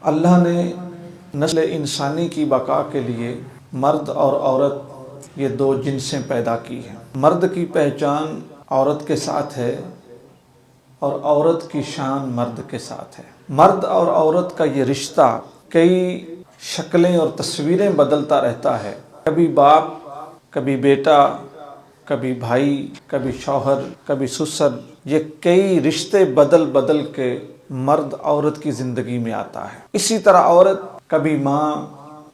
اللہ نے نسل انسانی کی بقا کے لیے مرد اور عورت یہ دو جنسیں پیدا کی ہیں۔ مرد کی پہچان عورت کے ساتھ ہے اور عورت کی شان مرد کے ساتھ ہے۔ مرد اور عورت کا یہ رشتہ کئی شکلیں اور تصویریں بدلتا رہتا ہے، کبھی باپ، کبھی بیٹا، کبھی بھائی، کبھی شوہر، کبھی سسر، یہ کئی رشتے بدل بدل کے مرد عورت کی زندگی میں آتا ہے۔ اسی طرح عورت کبھی ماں،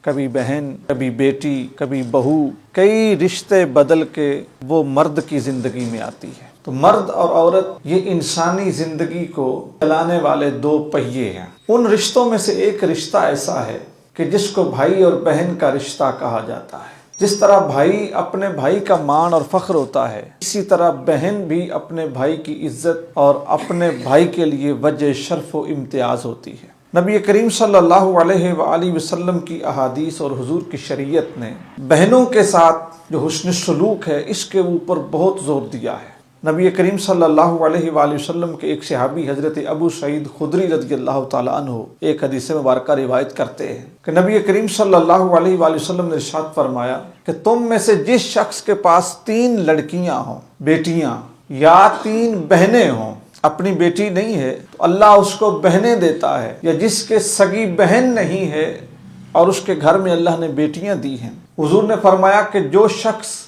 کبھی بہن، کبھی بیٹی، کبھی بہو، کئی رشتے بدل کے وہ مرد کی زندگی میں آتی ہے۔ تو مرد اور عورت یہ انسانی زندگی کو چلانے والے دو پہیے ہیں۔ ان رشتوں میں سے ایک رشتہ ایسا ہے کہ جس کو بھائی اور بہن کا رشتہ کہا جاتا ہے۔ جس طرح بھائی اپنے بھائی کا مان اور فخر ہوتا ہے، اسی طرح بہن بھی اپنے بھائی کی عزت اور اپنے بھائی کے لیے وجہ شرف و امتیاز ہوتی ہے۔ نبی کریم صلی اللہ علیہ وآلہ وسلم کی احادیث اور حضور کی شریعت نے بہنوں کے ساتھ جو حسن سلوک ہے اس کے اوپر بہت زور دیا ہے۔ نبی کریم صلی اللہ علیہ وآلہ وسلم کے ایک صحابی حضرت ابو سعید خدری رضی اللہ تعالیٰ عنہ ایک حدیث مبارکہ روایت کرتے ہیں کہ نبی کریم صلی اللہ علیہ وآلہ وسلم نے ارشاد فرمایا کہ تم میں سے جس شخص کے پاس 3 لڑکیاں ہوں، بیٹیاں یا 3 بہنیں ہوں، اپنی بیٹی نہیں ہے تو اللہ اس کو بہنیں دیتا ہے، یا جس کے سگی بہن نہیں ہے اور اس کے گھر میں اللہ نے بیٹیاں دی ہیں، حضور نے فرمایا کہ جو شخص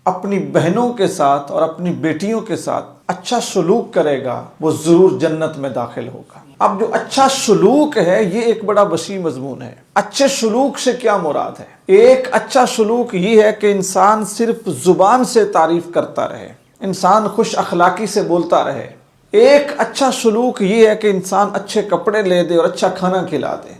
اپنی بہنوں کے ساتھ اور اپنی بیٹیوں کے ساتھ اچھا سلوک کرے گا وہ ضرور جنت میں داخل ہوگا۔ اب جو اچھا سلوک ہے یہ ایک بڑا وسیع مضمون ہے۔ اچھے سلوک سے کیا مراد ہے؟ ایک اچھا سلوک یہ ہے کہ انسان صرف زبان سے تعریف کرتا رہے، انسان خوش اخلاقی سے بولتا رہے۔ ایک اچھا سلوک یہ ہے کہ انسان اچھے کپڑے لے دے اور اچھا کھانا کھلا دے۔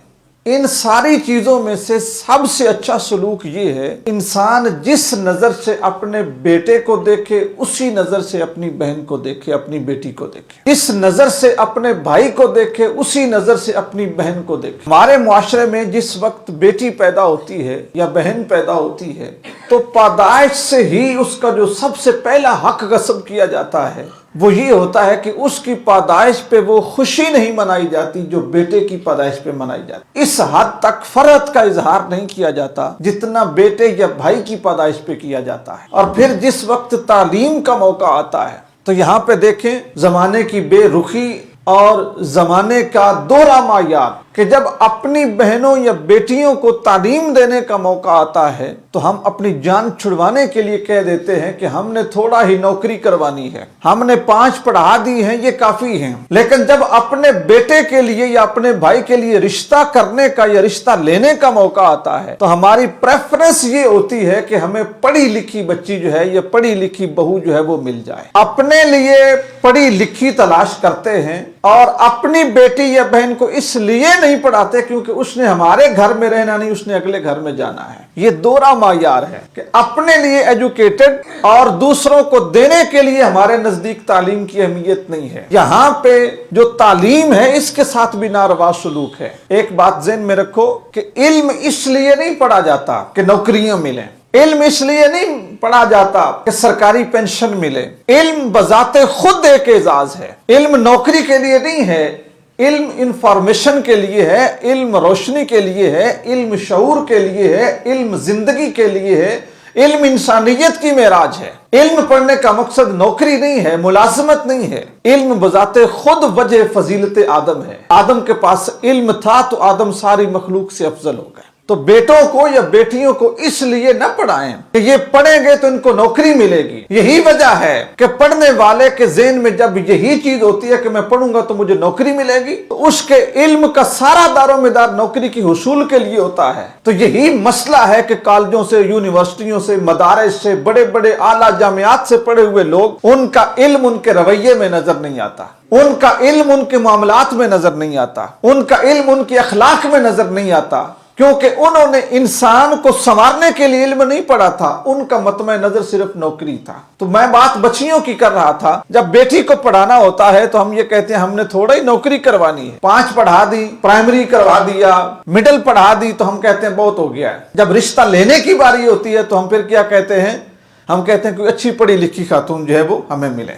ان ساری چیزوں میں سے سب سے اچھا سلوک یہ ہے انسان جس نظر سے اپنے بیٹے کو دیکھے اسی نظر سے اپنی بہن کو دیکھے، اپنی بیٹی کو دیکھے، جس نظر سے اپنے بھائی کو دیکھے اسی نظر سے اپنی بہن کو دیکھے۔ ہمارے معاشرے میں جس وقت بیٹی پیدا ہوتی ہے یا بہن پیدا ہوتی ہے تو پیدائش سے ہی اس کا جو سب سے پہلا حق غصب کیا جاتا ہے وہ یہ ہوتا ہے کہ اس کی پیدائش پہ وہ خوشی نہیں منائی جاتی جو بیٹے کی پیدائش پہ منائی جاتی۔ اس حد تک فرحت کا اظہار نہیں کیا جاتا جتنا بیٹے یا بھائی کی پیدائش پہ کیا جاتا ہے۔ اور پھر جس وقت تعلیم کا موقع آتا ہے تو یہاں پہ دیکھیں زمانے کی بے رخی اور زمانے کا دوہرا معیار کہ جب اپنی بہنوں یا بیٹیوں کو تعلیم دینے کا موقع آتا ہے تو ہم اپنی جان چھڑوانے کے لیے کہہ دیتے ہیں کہ ہم نے تھوڑا ہی نوکری کروانی ہے، ہم نے 5 پڑھا دی ہیں یہ کافی ہیں۔ لیکن جب اپنے بیٹے کے لیے یا اپنے بھائی کے لیے رشتہ کرنے کا یا رشتہ لینے کا موقع آتا ہے تو ہماری پریفرنس یہ ہوتی ہے کہ ہمیں پڑھی لکھی بچی جو ہے یا پڑھی لکھی بہو جو ہے وہ مل جائے۔ اپنے لیے پڑھی لکھی تلاش کرتے ہیں اور اپنی بیٹی یا بہن کو اس لیے نہیں پڑھاتے کیونکہ اس نے ہمارے گھر میں رہنا نہیں، اس نے اگلے گھر میں جانا ہے۔ یہ دوہرا معیار ہے کہ اپنے لیے ایجوکیٹڈ اور دوسروں کو دینے کے لیے ہمارے نزدیک تعلیم کی اہمیت نہیں ہے۔ یہاں پہ جو تعلیم ہے اس کے ساتھ بھی ناروا سلوک ہے۔ ایک بات ذہن میں رکھو کہ علم اس لیے نہیں پڑھا جاتا کہ نوکریاں ملیں، علم اس لیے نہیں پڑھا جاتا کہ سرکاری پینشن ملے۔ علم بذات خود ایک اعزاز ہے۔ علم نوکری کے لیے نہیں ہے، علم انفارمیشن کے لیے ہے، علم روشنی کے لیے ہے، علم شعور کے لیے ہے، علم زندگی کے لیے ہے، علم انسانیت کی معراج ہے۔ علم پڑھنے کا مقصد نوکری نہیں ہے، ملازمت نہیں ہے۔ علم بذات خود وجہ فضیلت آدم ہے۔ آدم کے پاس علم تھا تو آدم ساری مخلوق سے افضل ہو گئے۔ تو بیٹوں کو یا بیٹیوں کو اس لیے نہ پڑھائیں کہ یہ پڑھیں گے تو ان کو نوکری ملے گی۔ یہی وجہ ہے کہ پڑھنے والے کے ذہن میں جب یہی چیز ہوتی ہے کہ میں پڑھوں گا تو مجھے نوکری ملے گی تو اس کے علم کا سارا دار و مدار نوکری کی حصول کے لیے ہوتا ہے۔ تو یہی مسئلہ ہے کہ کالجوں سے، یونیورسٹیوں سے، مدارس سے، بڑے بڑے اعلیٰ جامعات سے پڑھے ہوئے لوگ ان کا علم ان کے رویے میں نظر نہیں آتا، ان کا علم ان کے معاملات میں نظر نہیں آتا، ان کا علم ان کے اخلاق میں نظر نہیں آتا، کیونکہ انہوں نے انسان کو سنوارنے کے لیے علم نہیں پڑھا تھا، ان کا مطمع نظر صرف نوکری تھا۔ تو میں بات بچیوں کی کر رہا تھا، جب بیٹی کو پڑھانا ہوتا ہے تو ہم یہ کہتے ہیں ہم نے تھوڑا ہی نوکری کروانی ہے، 5 پڑھا دی، پرائمری کروا دیا، مڈل پڑھا دی تو ہم کہتے ہیں بہت ہو گیا ہے۔ جب رشتہ لینے کی باری ہوتی ہے تو ہم پھر کیا کہتے ہیں؟ ہم کہتے ہیں کوئی اچھی پڑھی لکھی خاتون جو ہے وہ ہمیں ملے۔